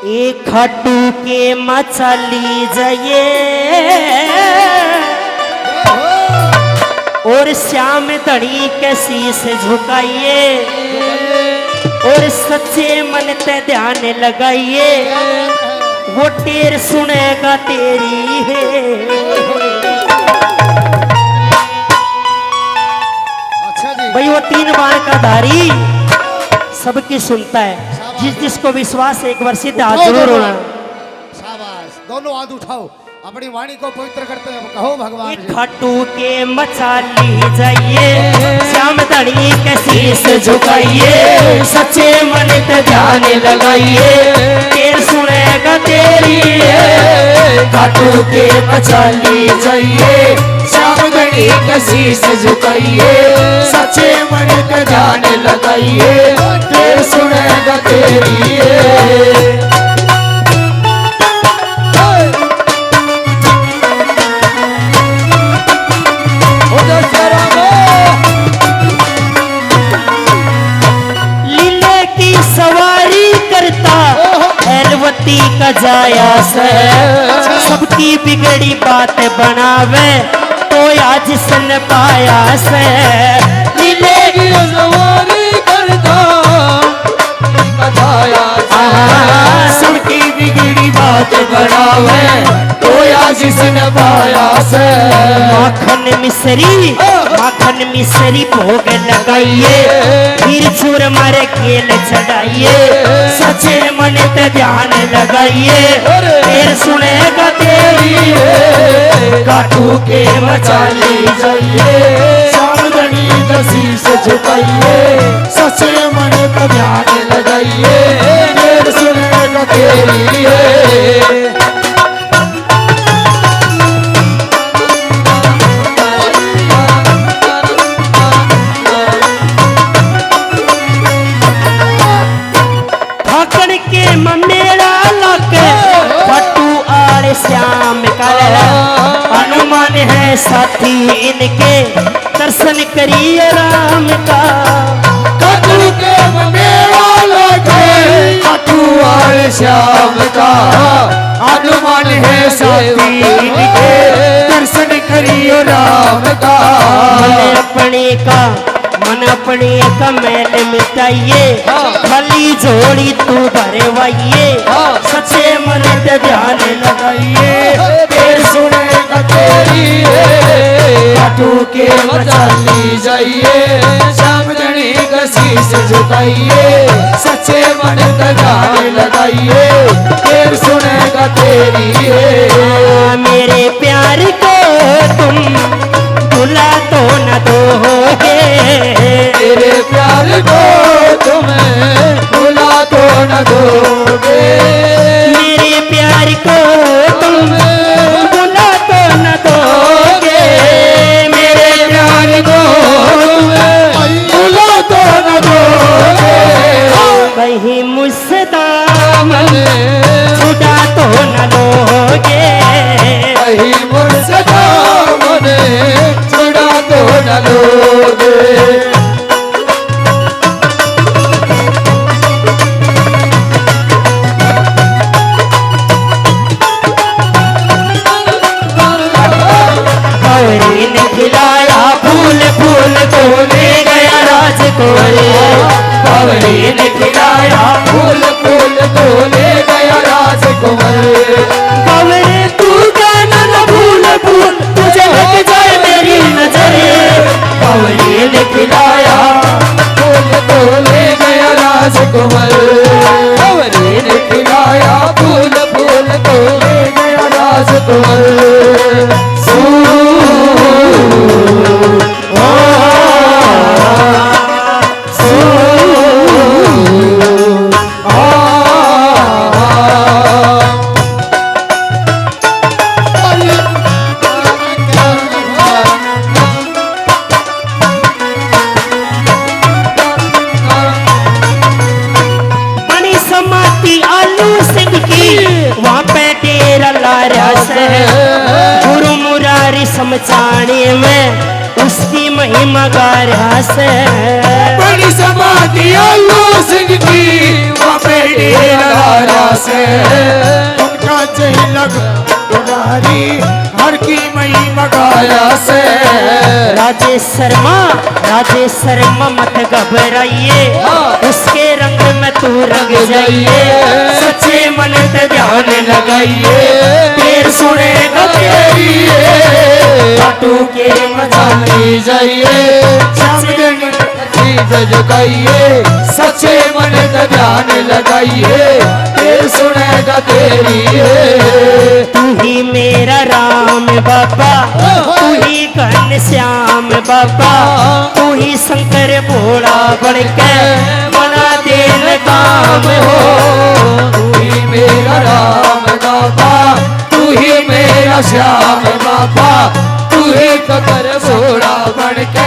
एक खाटू के मचाली जाइए और श्याम धड़ी के शीश झुकाइए और सच्चे मन ते ध्यान लगाइए, वो टेर सुनेगा तेरी है। अच्छा जी भाई वो 3 बार का धारी सबकी सुनता है, जिस जिसको विश्वास है एक बार सीधा हाथ जरूर होना। शाबाश, दोनों हाथ उठाओ, अपनी वाणी को पवित्र करते हैं, कहो भगवान जी। खाटू के मचाली जाइए, श्याम धड़ी के शीश झुकाइए, सच्चे मन पे ध्यान लगाइए, तेर सुनेगा तेरी। खाटू के मचाली जाइए, श्याम धड़ी के शीश झुकाइए, सच्चे मन पे ध्यान लगाइए, तेर सुनेगा तेरी। एलवती का जाया से सबकी बिगड़ी बात बनावे, तो आज सन पाया से मिलेगी सवारी करता कथाया सबकी बिगड़ी बात बनावे, तो आज सन पाया से। माखन मिसरी भोग लगाइए, फिर चूर मारे खेल चढ़ाइए, सच्चे मन पे ध्यान लगाइए, फिर सुनेगा तेरी। खाटू के मचाली जाइए, श्याम धड़ी का शीश झुकाइए, सच्चे मन पे ध्यान लगाइए, फिर सुनेगा तेरी। श्याम का हनुमान है साथी इनके, दर्शन करिए राम का। खाटू के मेरा लगे खाटू वाले श्याम का, हनुमान है साथी इनके, दर्शन करिए राम का। मन अपने का मैल मिटाइए, खाली झोली तू भरवाइए, सच्चे मन पे ध्यान लगाइए, फिर सुनेगा तेरी। खाटू के मचाली जाइए, श्याम धड़ी का शीश झुकाइए, सच्चे मन पे ध्यान लगाइए, फिर सुनेगा तेरी। मेरे प्यार को तुम भुला तो न दोगे, तेरे प्यार को तुम्हें भुला तो न दोगे, मेरे प्यार को तुम भुला तो न दोगे, मेरे प्यार को तुम्हें भुला तो न दोगे। कहीं मुझसे दामन छुड़ा तो न लोगे, कहीं मुझसे दामन छुड़ा तो न लोगे। गौरी ने खिलाया फूल फूल को ले गया राजकुमार, गौरी ने खिलाया फूल फूल को ले गया राजकुमार। गौरी तू गाना न भूल भूल, तुझे लग जाए मेरी नजर। गौरी ने खिलाया फूल को ले गया राजकुमार, गौरी ने खिलाया फूल फूल को ले गया राजकुमार। गुरु मुरारी समझाने में उसकी महिमा गा रहा से, बड़ी समाधि आलू सिंह की वहाँ पे डेरा से उनका जही लग तुम्हारी हर की मई मगाया से राजेश शर्मा मत घबराइए, उसके रंग में तू रंग जाइए, सच्चे मन से ध्यान लगाइए, फिर सुनेगा तेरी काटू के मजानी जाइए झुकाइए, सच्चे मन का ध्यान लगाइए, फिर सुनेगा तेरी तू ही मेरा राम बाबा, तू ही घन श्याम बाबा, तू ही शंकर भोला बनके बना देन काम हो। तू ही मेरा राम बाबा, तू ही मेरा श्याम बाबा, तू ही शंकर भोला बनके